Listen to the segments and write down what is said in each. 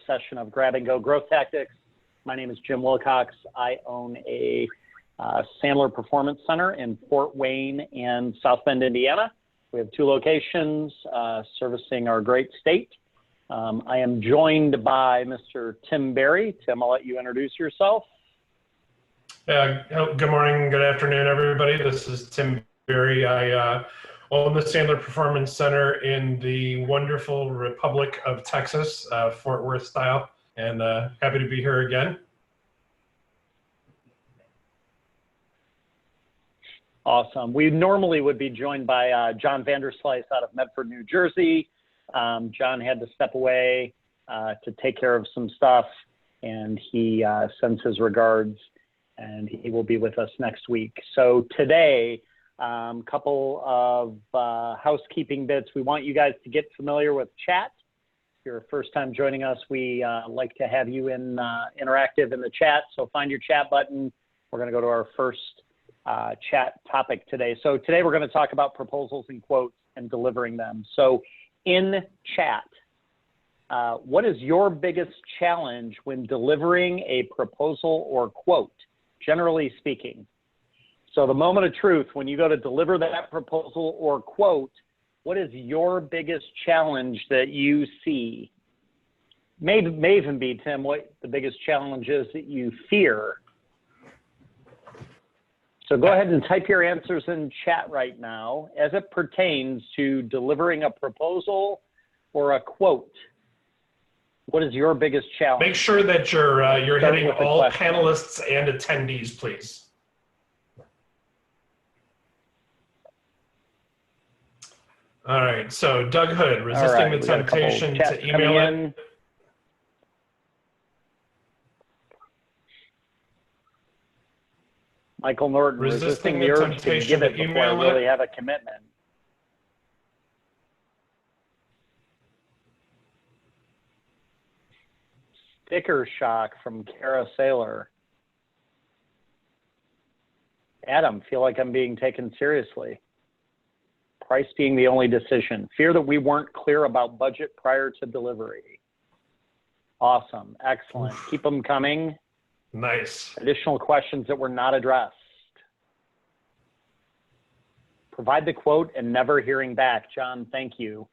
session of Grab and Go Growth Tactics. My name is Jim Wilcox. I own a Sandler Performance Center in Fort Wayne and South Bend, Indiana. We have 2 locations servicing our great state. I am joined by Mr. Tim Berry. Tim, I'll let you introduce yourself. Good morning, good afternoon, everybody. This is Tim Berry. I own the Sandler Performance Center in the wonderful Republic of Texas, Fort Worth style, and happy to be here again. Awesome. We normally would be joined by John Vanderslice out of Medford, New Jersey. John had to step away to take care of some stuff, and he sends his regards, and he will be with us next week. So today, couple of housekeeping bits. We want you guys to get familiar with chat. If you're first time joining us, we like to have you interactive in the chat. So find your chat button. We're going to go to our first chat topic today. So today we're going to talk about proposals and quotes and delivering them. So in chat, what is your biggest challenge when delivering a proposal or quote, generally speaking? So the moment of truth, when you go to deliver that proposal or quote, what is your biggest challenge that you see? May even be, Tim, what the biggest challenge is that you fear. So go ahead and type your answers in chat right now as it pertains to delivering a proposal or a quote. What is your biggest challenge? Make sure that you're hitting all panelists and attendees, please. All right, so Doug Hood, resisting the temptation to email in. Michael Norton, resisting the urge to give it before I really have a commitment. Sticker shock from Kara Saylor. Adam, feel like I'm being taken seriously. Price being the only decision. Fear that we weren't clear about budget prior to delivery. Awesome. Excellent. Keep them coming. Nice. Additional questions that were not addressed. Provide the quote and never hearing back. John, thank you.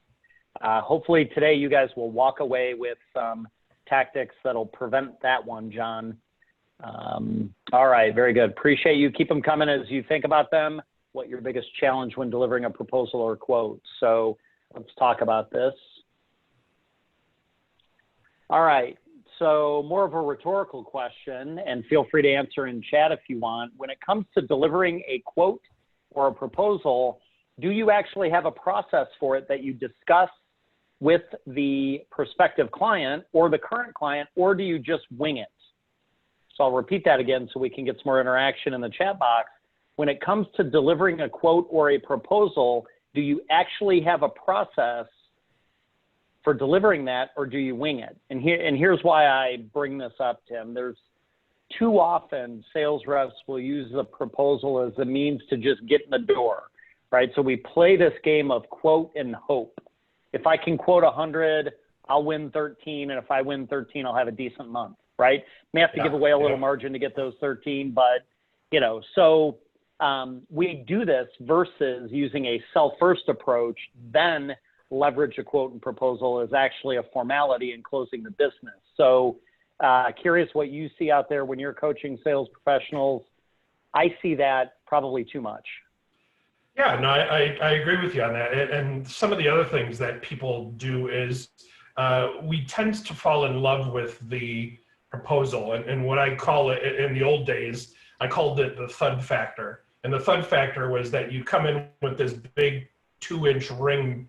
Hopefully today you guys will walk away with some tactics that'll prevent that one, John. All right, very good. Appreciate you. Keep them coming as you think about them. What your biggest challenge when delivering a proposal or quote. So let's talk about this. All right, so more of a rhetorical question, and feel free to answer in chat if you want. When it comes to delivering a quote or a proposal, do you actually have a process for it that you discuss with the prospective client or the current client, or do you just wing it? So I'll repeat that again so we can get some more interaction in the chat box. When it comes to delivering a quote or a proposal, do you actually have a process for delivering that, or do you wing it? And here's why I bring this up, Tim. There's too often sales reps will use the proposal as a means to just get in the door, right? So we play this game of quote and hope. If I can quote 100, I'll win 13, and if I win 13, I'll have a decent month, right? May have to give away a little margin to get those 13, but you know, so we do this versus using a sell-first approach, then leverage a quote and proposal is actually a formality in closing the business. So curious what you see out there when you're coaching sales professionals. I see that probably too much. Yeah, no, I agree with you on that. And some of the other things that people do is we tend to fall in love with the proposal. And what I call it in the old days, I called it the thud factor. And the thud factor was that you come in with this big 2-inch ring,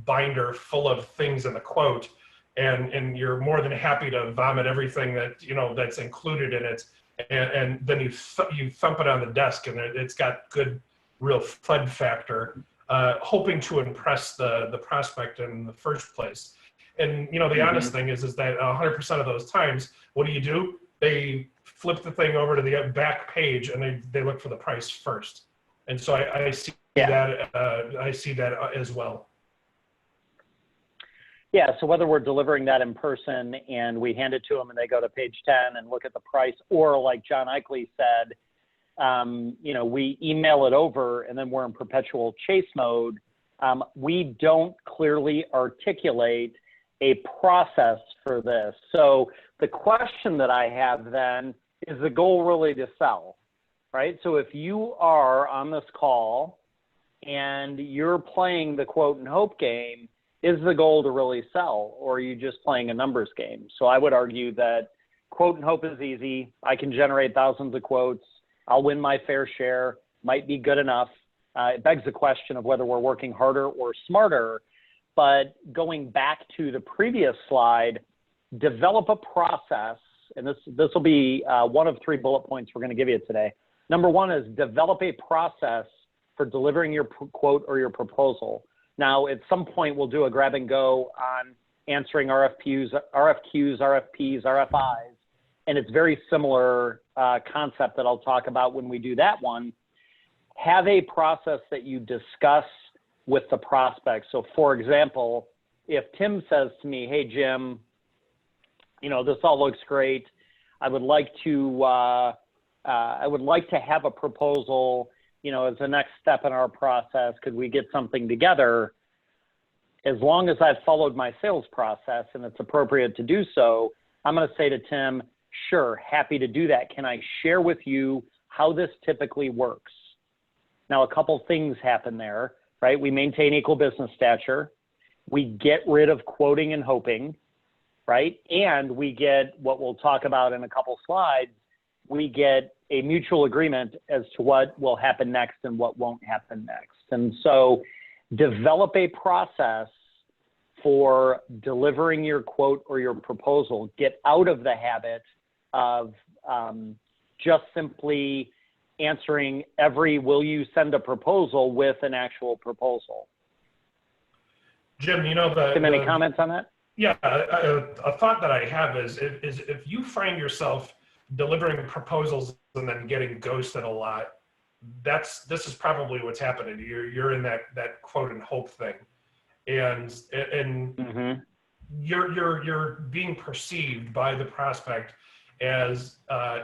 binder full of things in the quote, and you're more than happy to vomit everything that, that's included in it. And then you thump it on the desk, and it's got good, real thud factor, hoping to impress the prospect in the first place. And, the honest thing is that 100% of those times, what do? They flip the thing over to the back page and they look for the price first. And so I see that as well. Yeah, so whether we're delivering that in person and we hand it to them and they go to page 10 and look at the price, or like John Eichley said, we email it over and then we're in perpetual chase mode. We don't clearly articulate a process for this. So the question that I have then is the goal really to sell, right? So if you are on this call and you're playing the quote and hope game, is the goal to really sell, or are you just playing a numbers game? So I would argue that quote and hope is easy. I can generate thousands of quotes. I'll win my fair share, might be good enough. It begs the question of whether we're working harder or smarter. But going back to the previous slide, develop a process, and this will be one of 3 bullet points we're going to give you today. Number 1 is develop a process for delivering your quote or your proposal. Now, at some point, we'll do a grab and go on answering RFQs, RFPs, RFIs, and it's very similar concept that I'll talk about when we do that one. Have a process that you discuss with the prospect. So, for example, if Tim says to me, "Hey, Jim, this all looks great. I would like to have a proposal. As the next step in our process, could we get something together?" As long as I've followed my sales process and it's appropriate to do so, I'm going to say to Tim, "Sure, happy to do that. Can I share with you how this typically works?" Now, a couple things happen there, right? We maintain equal business stature. We get rid of quoting and hoping, right? And we get what we'll talk about in a couple slides. We get a mutual agreement as to what will happen next and what won't happen next. And so develop a process for delivering your quote or your proposal. Get out of the habit of just simply answering every "will you send a proposal" with an actual proposal. Jim, Tim, any comments on that? Yeah, a thought that I have is if you find yourself delivering proposals and then getting ghosted a lot, this is probably what's happening. You're in that quote and hope thing, and Mm-hmm. you're being perceived by the prospect as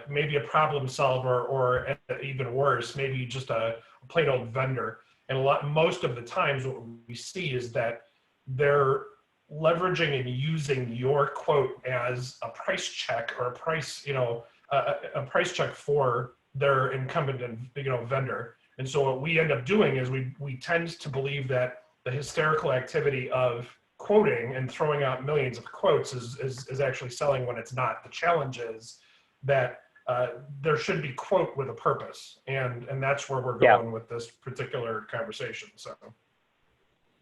maybe a problem solver, or even worse, maybe just a plain old vendor. And most of the times what we see is that they're leveraging and using your quote as a price check, or a price check for their incumbent vendor. And so what we end up doing is we tend to believe that the hysterical activity of quoting and throwing out millions of quotes is actually selling, when it's not. The challenge is that there should be quote with a purpose, and that's where we're going with this particular conversation. So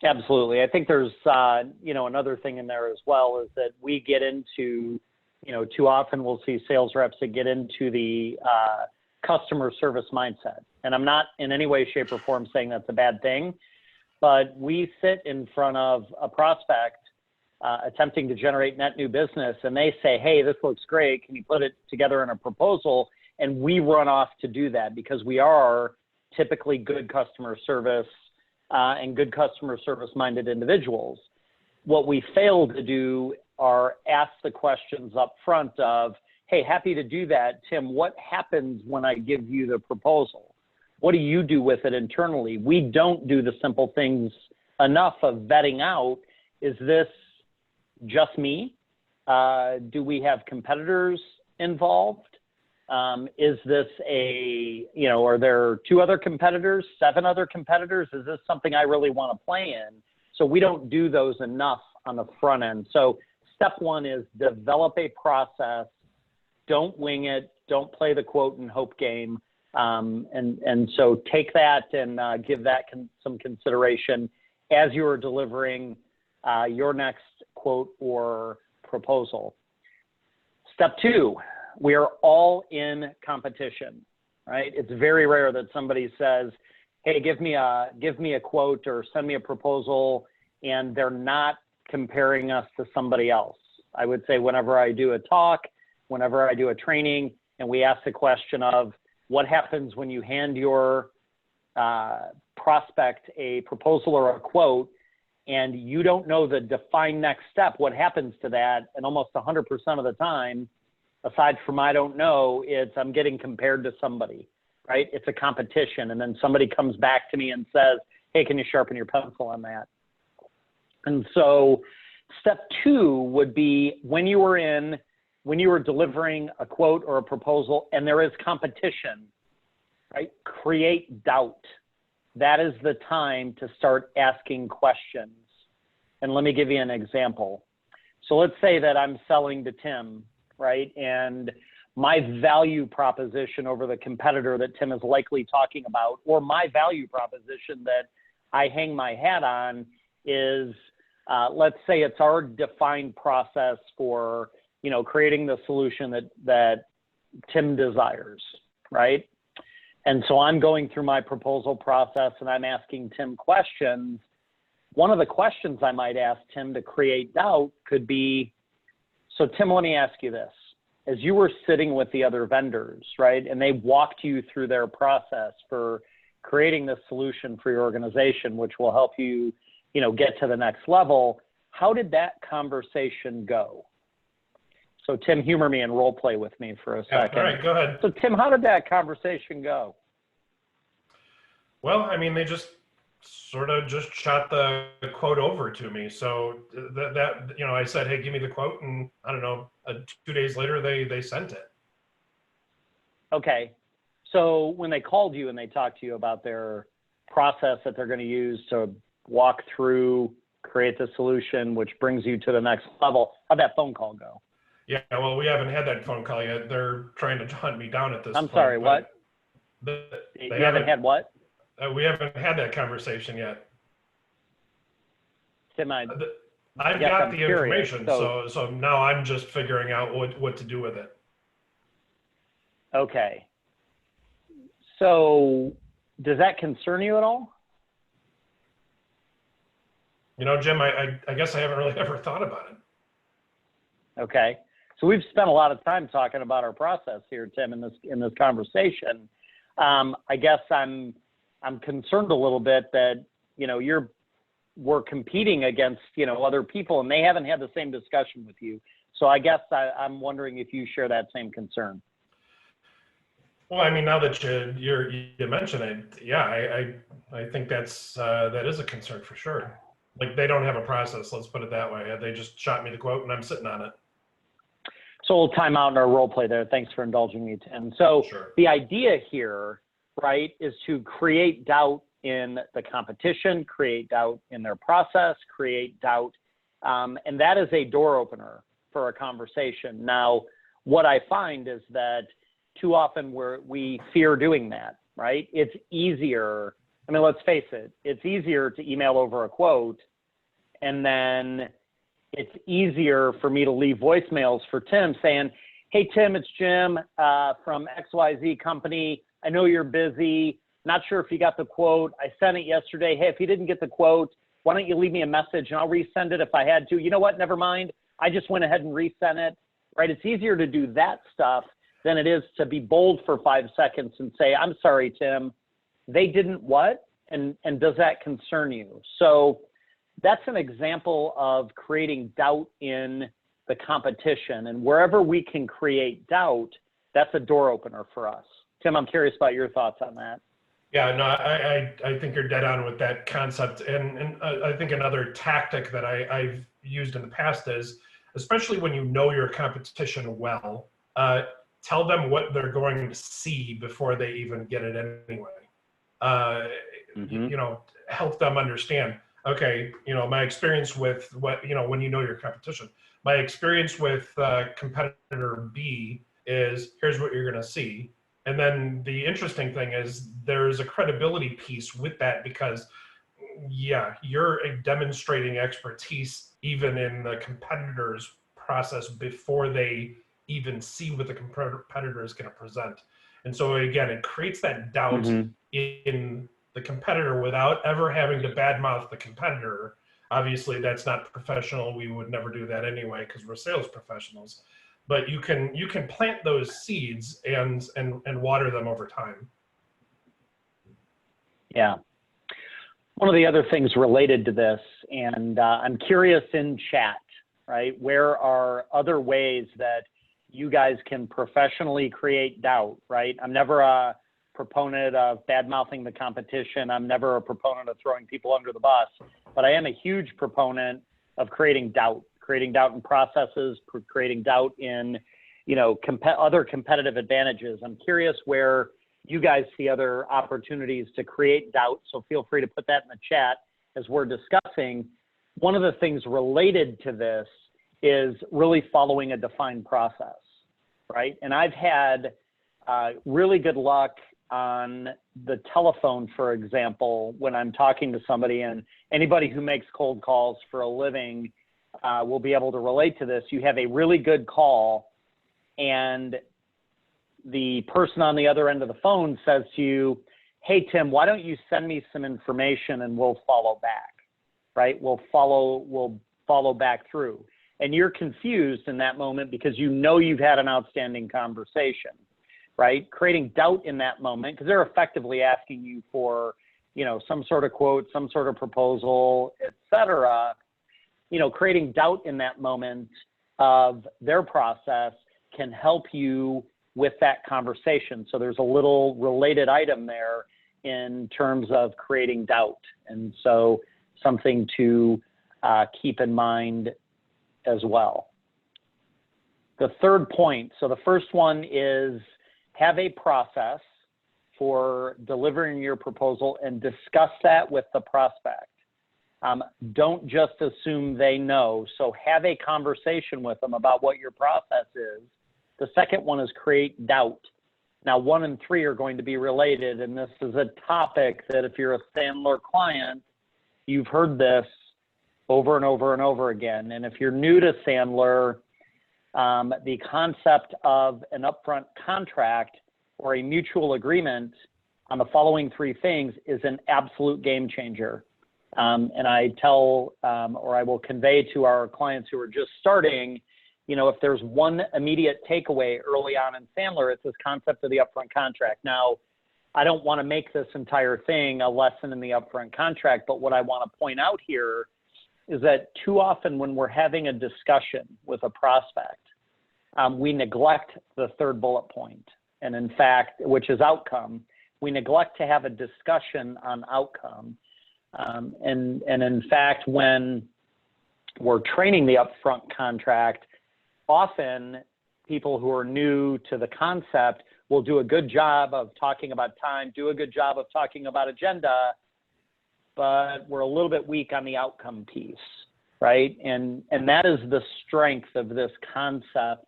absolutely. I think there's another thing in there as well, is that we get into, too often we'll see sales reps that get into the customer service mindset. And I'm not in any way, shape, or form saying that's a bad thing, but we sit in front of a prospect attempting to generate net new business, and they say, "Hey, this looks great. Can you put it together in a proposal?" And we run off to do that because we are typically good customer service and good customer service-minded individuals. What we fail to do are ask the questions up front of, "Hey, happy to do that. Tim, what happens when I give you the proposal? What do you do with it internally?" We don't do the simple things enough of vetting out, is this just me? Do we have competitors involved? Is this are there 2 other competitors, 7 other competitors? Is this something I really want to play in? So we don't do those enough on the front end. So step 1 is develop a process. Don't wing it. Don't play the quote and hope game. And so take that and give that some consideration as you are delivering your next quote or proposal. Step 2, we are all in competition, right? It's very rare that somebody says, "Hey, give me a quote or send me a proposal," and they're not comparing us to somebody else. I would say whenever I do a talk, whenever I do a training, and we ask the question of what happens when you hand your prospect a proposal or a quote, and you don't know the defined next step, what happens to that? And almost 100% of the time, aside from I don't know, it's I'm getting compared to somebody, right? It's a competition. And then somebody comes back to me and says, hey, can you sharpen your pencil on that? And so step 2 would be when you were delivering a quote or a proposal and there is competition, right? Create doubt. That is the time to start asking questions. And let me give you an example. So let's say that I'm selling to Tim, right? And my value proposition over the competitor that Tim is likely talking about, or my value proposition that I hang my hat on is, let's say it's our defined process for, creating the solution that Tim desires, right? And so I'm going through my proposal process and I'm asking Tim questions. One of the questions I might ask Tim to create doubt could be, so Tim, let me ask you this. As you were sitting with the other vendors, right, and they walked you through their process for creating this solution for your organization, which will help you, get to the next level, how did that conversation go? So Tim, humor me and role play with me for a second. All right, go ahead. So Tim, how did that conversation go? Well, I mean, they just sort of just shot the quote over to me. So that I said, hey, give me the quote. And I don't know, 2 days later, they sent it. Okay. So when they called you and they talked to you about their process that they're going to use to walk through, create the solution, which brings you to the next level, how'd that phone call go? Yeah, well, we haven't had that phone call yet. They're trying to hunt me down at this point. I'm sorry, what? They You haven't had what? We haven't had that conversation yet. Tim, I've got the information, so now I'm just figuring out what to do with it. Okay. So does that concern you at all? Jim, I guess I haven't really ever thought about it. Okay. So we've spent a lot of time talking about our process here, Tim, in this conversation. I guess I'm concerned a little bit that we're competing against other people and they haven't had the same discussion with you. So I guess I'm wondering if you share that same concern. Well, I mean, now that you mention it, yeah, I think that is a concern for sure. Like they don't have a process. Let's put it that way. They just shot me the quote and I'm sitting on it. So we'll time out in our role play there. Thanks for indulging me, Tim. So sure. The idea here, right, is to create doubt in the competition, create doubt in their process, create doubt. And that is a door opener for a conversation. Now, what I find is that too often we fear doing that, right? It's easier. I mean, let's face it. It's easier to email over a quote, and then it's easier for me to leave voicemails for Tim saying, hey, Tim, it's Jim from XYZ company. I know you're busy. Not sure if you got the quote. I sent it yesterday. Hey, if you didn't get the quote, why don't you leave me a message and I'll resend it if I had to. You know what? Never mind. I just went ahead and resent it, right? It's easier to do that stuff than it is to be bold for 5 seconds and say, I'm sorry, Tim, they didn't what? And does that concern you? So that's an example of creating doubt in the competition. And wherever we can create doubt, that's a door opener for us. Tim, I'm curious about your thoughts on that. Yeah, no, I think you're dead on with that concept. And I think another tactic that I've used in the past is, especially when you know your competition well, tell them what they're going to see before they even get it anyway. Help them understand, okay, my experience with when you know your competition, my experience with competitor B is here's what you're going to see. And then the interesting thing is there's a credibility piece with that because, yeah, you're demonstrating expertise even in the competitor's process before they even see what the competitor is going to present. And so again, it creates that doubt in the competitor without ever having to badmouth the competitor. Obviously, that's not professional. We would never do that anyway because we're sales professionals. But you can plant those seeds and water them over time. Yeah. One of the other things related to this, and I'm curious in chat, right? Where are other ways that you guys can professionally create doubt, right? I'm never a proponent of bad-mouthing the competition. I'm never a proponent of throwing people under the bus, but I am a huge proponent of creating doubt in processes, creating doubt in, other competitive advantages. I'm curious where you guys see other opportunities to create doubt. So feel free to put that in the chat as we're discussing. One of the things related to this is really following a defined process, right? And I've had really good luck on the telephone, for example, when I'm talking to somebody, and anybody who makes cold calls for a living will be able to relate to this. You have a really good call, and the person on the other end of the phone says to you, hey, Tim, why don't you send me some information and we'll follow back, right? We'll follow back through. And you're confused in that moment because you've had an outstanding conversation, right? Creating doubt in that moment, because they're effectively asking you for, some sort of quote, some sort of proposal, et cetera. Creating doubt in that moment of their process can help you with that conversation. So there's a little related item there in terms of creating doubt. And so something to keep in mind as well. The third point, so the first one is have a process for delivering your proposal and discuss that with the prospect. Don't just assume they know. So have a conversation with them about what your process is. The second one is create doubt. Now, 1 and 3 are going to be related, and this is a topic that if you're a Sandler client, you've heard this over and over and over again. And if you're new to Sandler, the concept of an upfront contract or a mutual agreement on the following 3 things is an absolute game changer. And I tell, or I will convey to our clients who are just starting, if there's one immediate takeaway early on in Sandler, it's this concept of the upfront contract. Now, I don't want to make this entire thing a lesson in the upfront contract, but what I want to point out here is that too often when we're having a discussion with a prospect, we neglect the third bullet point. And in fact, which is outcome, we neglect to have a discussion on outcome. And in fact, when we're training the upfront contract, often people who are new to the concept will do a good job of talking about time, do a good job of talking about agenda, but we're a little bit weak on the outcome piece, right? And that is the strength of this concept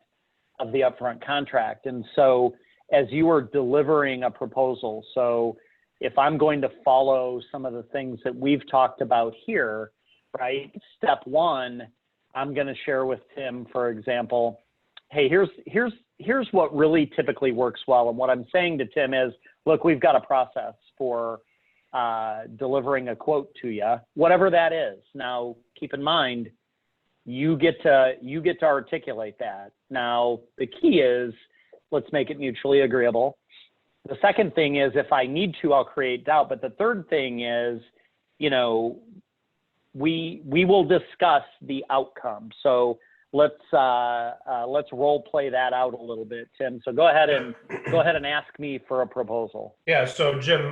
of the upfront contract. And so as you are delivering a proposal, so if I'm going to follow some of the things that we've talked about here, right? Step 1, I'm going to share with Tim, for example, hey, here's what really typically works well. And what I'm saying to Tim is, look, we've got a process for delivering a quote to you, whatever that is. Now, keep in mind, you get to articulate that. Now, the key is, let's make it mutually agreeable. The second thing is, if I need to, I'll create doubt. But the third thing is, we will discuss the outcome. So let's role play that out a little bit, Tim. So go ahead and ask me for a proposal. Yeah. So Jim,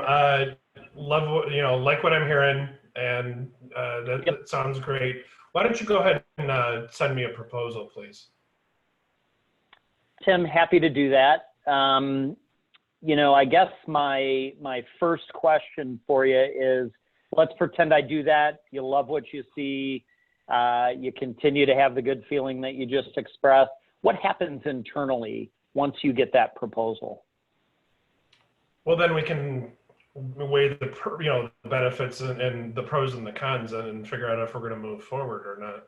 like what I'm hearing, and that sounds great. Why don't you go ahead and send me a proposal, please? Tim, happy to do that. I guess my first question for you is, let's pretend I do that. You love what you see. You continue to have the good feeling that you just expressed. What happens internally once you get that proposal? Well, then we can weigh the benefits and the pros and the cons and figure out if we're going to move forward or not.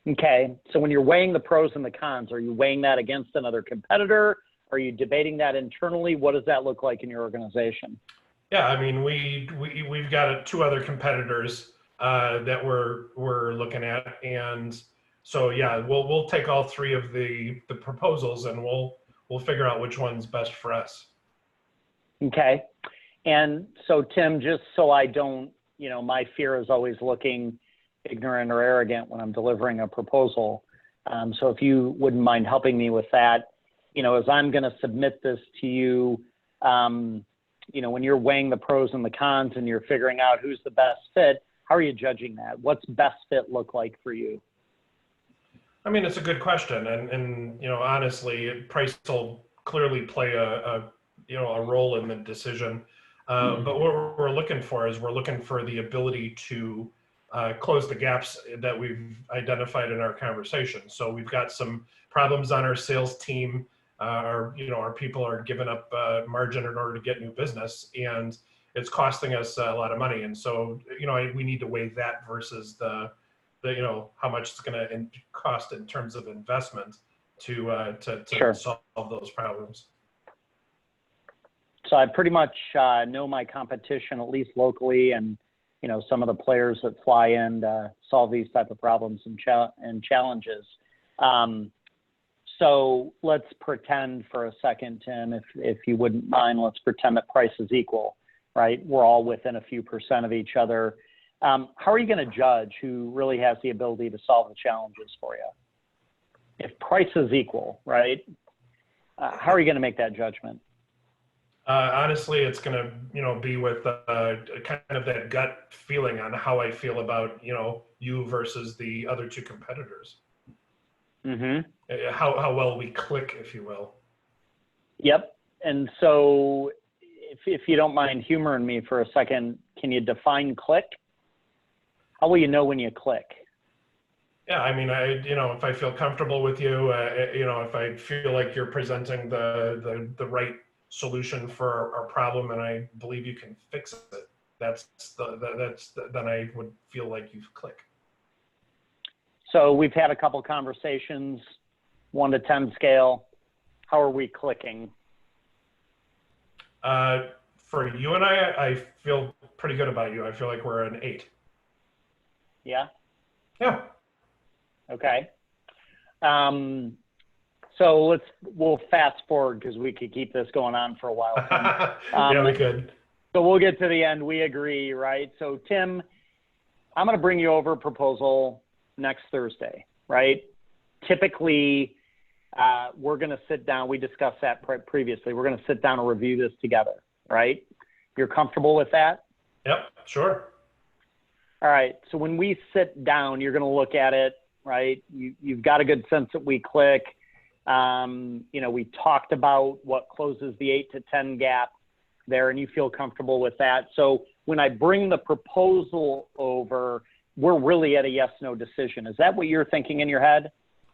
Okay. So when you're weighing the pros and the cons, are you weighing that against another competitor? Are you debating that internally? What does that look like in your organization? Yeah, I mean, we've got 2 other competitors that we're looking at, and so yeah, we'll take all 3 of the proposals and we'll figure out which one's best for us. Okay, And so, Tim, just so I don't, my fear is always looking ignorant or arrogant when I'm delivering a proposal. So if you wouldn't mind helping me with that, as I'm going to submit this to you, when you're weighing the pros and the cons and you're figuring out who's the best fit, how are you judging that? What's best fit look like for you? I mean, it's a good question. And honestly, price will clearly play a role in the decision. But what we're looking for is we're looking for the ability to close the gaps that we've identified in our conversation. So we've got some problems on our sales team. Our people are giving up margin in order to get new business, and it's costing us a lot of money. And so, we need to weigh that versus the how much it's going to cost in terms of investment to Sure. solve those problems. So I pretty much know my competition, at least locally, and some of the players that fly in to solve these type of problems and challenges. So let's pretend for a second, Tim, if you wouldn't mind, let's pretend that price is equal, right? We're all within a few percent of each other. How are you going to judge who really has the ability to solve the challenges for you? If price is equal, right? How are you going to make that judgment? Honestly, it's going to, be with kind of that gut feeling on how I feel about, you versus the other two competitors. Mm-hmm. How well we click, if you will. Yep. And so if you don't mind humoring me for a second, can you define click? How will you know when you click? Yeah, I mean, if I feel comfortable with you, if I feel like you're presenting the right solution for our problem and I believe you can fix it, then I would feel like you've clicked. So we've had a couple conversations, 1 to 10 scale. How are we clicking? For you and I feel pretty good about you. I feel like we're an 8. Yeah? Yeah. Okay. So we'll fast forward because we could keep this going on for a while. Yeah, we could. So we'll get to the end. We agree, right? So Tim, I'm going to bring you over a proposal next Thursday, right? Typically, we're going to sit down. We discussed that previously. We're going to sit down and review this together, right? You're comfortable with that? Yep, sure. All right. So when we sit down, you're going to look at it, right? You've got a good sense that we click. We talked about what closes the 8 to 10 gap there, and you feel comfortable with that. So when I bring the proposal over, we're really at a yes/no decision. Is that what you're thinking in your head?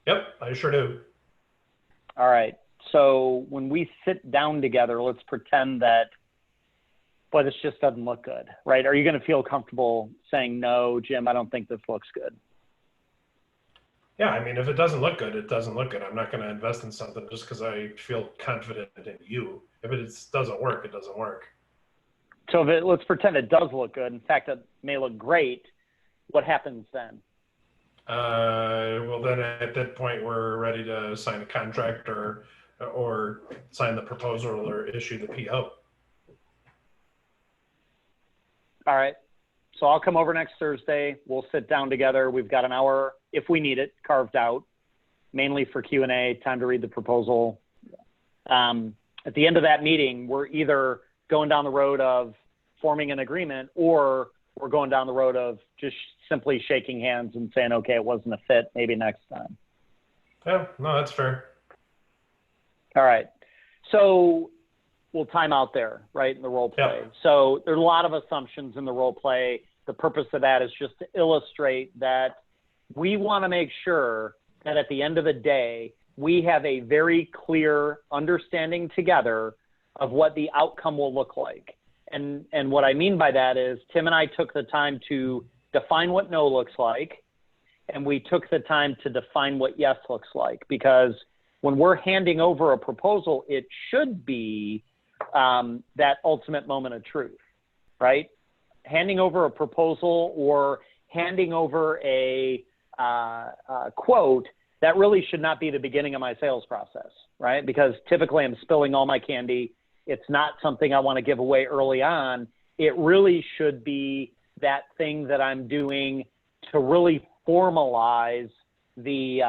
Yep, I sure do. All right. So when we sit down together, let's pretend that, boy, this just doesn't look good, right? Are you going to feel comfortable saying, no, Jim, I don't think this looks good? Yeah, I mean, if it doesn't look good, it doesn't look good. I'm not going to invest in something just because I feel confident in you. If it doesn't work, it doesn't work. So let's pretend it does look good. In fact, it may look great. What happens then? Well, then at that point, we're ready to sign a contract or sign the proposal or issue the PO. All right. So I'll come over next Thursday. We'll sit down together. We've got an hour, if we need it, carved out, mainly for Q&A, time to read the proposal. At the end of that meeting, we're either going down the road of forming an agreement or we're going down the road of just simply shaking hands and saying, okay, it wasn't a fit, maybe next time. Yeah, no, that's fair. All right. So we'll time out there, right, in the role play. Yep. So there's a lot of assumptions in the role play. The purpose of that is just to illustrate that we want to make sure that at the end of the day, we have a very clear understanding together of what the outcome will look like. And what I mean by that is Tim and I took the time to define what no looks like, and we took the time to define what yes looks like, because when we're handing over a proposal, it should be that ultimate moment of truth, right? Handing over a proposal or handing over a quote, that really should not be the beginning of my sales process, right? Because typically I'm spilling all my candy It's not something I want to give away early on. It really should be that thing that I'm doing to really formalize the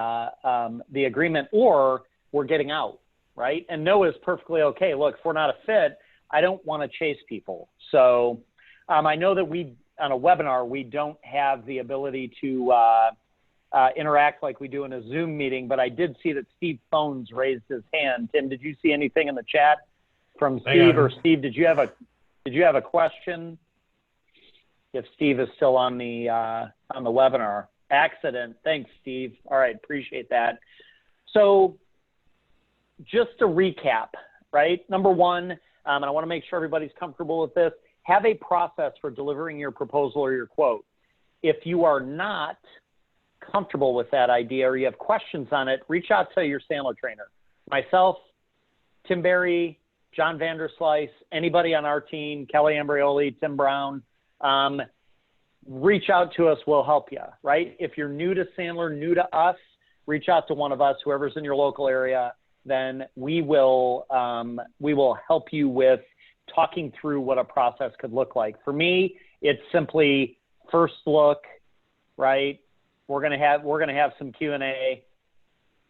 agreement, or we're getting out, right? And no is perfectly okay. Look, if we're not a fit, I don't want to chase people. So I know that on a webinar, we don't have the ability to interact like we do in a Zoom meeting, but I did see that Steve Phones raised his hand. Tim, did you see anything in the chat from Steve? Or Steve, did you have a question? If Steve is still on the webinar. Accident. Thanks, Steve. All right, appreciate that. So just to recap, right? Number one, and I want to make sure everybody's comfortable with this, have a process for delivering your proposal or your quote. If you are not comfortable with that idea or you have questions on it, reach out to your Sandler trainer. Myself, Tim Berry, John Vanderslice, anybody on our team, Kelly Ambrioli, Tim Brown, reach out to us, we'll help you, right? If you're new to Sandler, new to us, reach out to one of us, whoever's in your local area, then we will help you with talking through what a process could look like. For me, it's simply first look, right? We're gonna have some Q&A.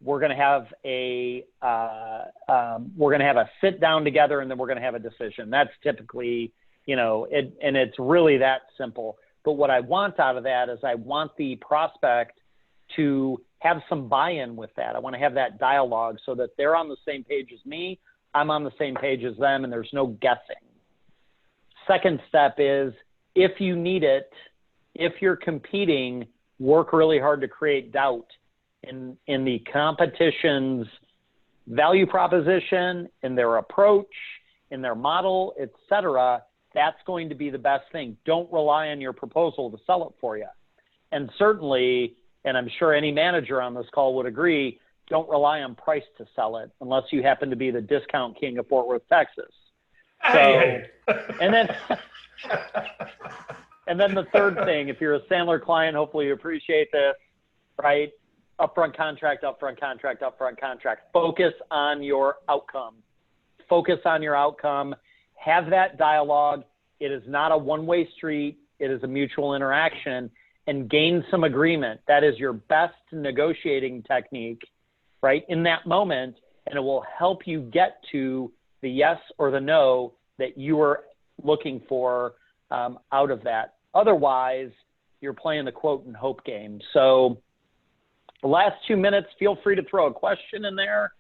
We're gonna have a sit down together, and then we're gonna have a decision. That's typically, and it's really that simple. But what I want out of that is I want the prospect to have some buy-in with that. I want to have that dialogue so that they're on the same page as me, I'm on the same page as them, and there's no guessing. Second step is, if you need it, if you're competing, work really hard to create doubt in the competition's value proposition, in their approach, in their model, etc. That's going to be the best thing. Don't rely on your proposal to sell it for you. And certainly, and I'm sure any manager on this call would agree, don't rely on price to sell it unless you happen to be the discount king of Fort Worth, Texas. So, and then the third thing, if you're a Sandler client, hopefully you appreciate this, right? Upfront contract, upfront contract, upfront contract. Focus on your outcome. Focus on your outcome. Have that dialogue. It is not a one-way street. It is a mutual interaction, and gain some agreement. That is your best negotiating technique, right, in that moment, and it will help you get to the yes or the no that you are looking for out of that. Otherwise, you're playing the quote and hope game. So the last 2 minutes, feel free to throw a question in there.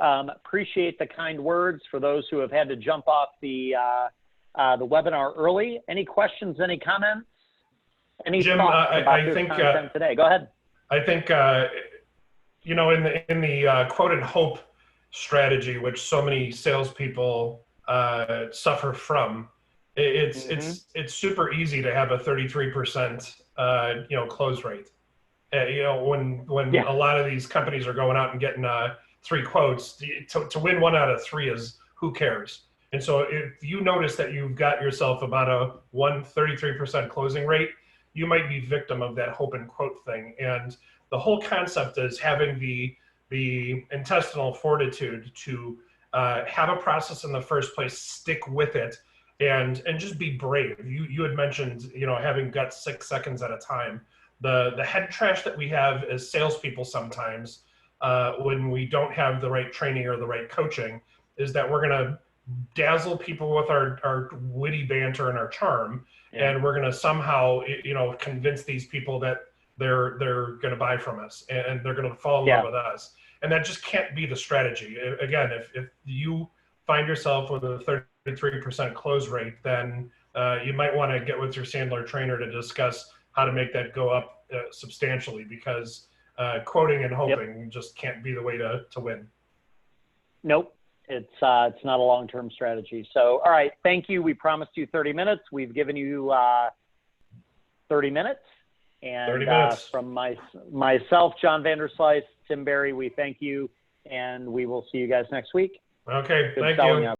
Appreciate the kind words for those who have had to jump off the webinar early. Any questions, any comments? Any Jim, thoughts about I this think content today? Go ahead. I think in the quote and hope strategy, which so many salespeople suffer from, it's super easy to have a 33% close rate. When a lot of these companies are going out and getting 3 quotes, to win 1 out of 3 is who cares. And so if you notice that you've got yourself about a 33% closing rate, you might be victim of that hope and quote thing. And the whole concept is having the intestinal fortitude to have a process in the first place, stick with it, and just be brave. You had mentioned, having guts 6 seconds at a time. The head trash that we have as salespeople sometimes, when we don't have the right training or the right coaching, is that we're gonna dazzle people with our witty banter and our charm, and we're gonna somehow convince these people that they're gonna buy from us and they're gonna fall in love with us. And that just can't be the strategy. Again, if you find yourself with a 33% close rate, then you might want to get with your Sandler trainer to discuss how to make that go up substantially, because quoting and hoping just can't be the way to win. Nope. It's not a long-term strategy. So, all right, thank you. We promised you 30 minutes. We've given you 30 minutes. And 30 minutes. From myself, John Vanderslice, Tim Berry, we thank you, and we will see you guys next week. Okay, Good thank selling you. out.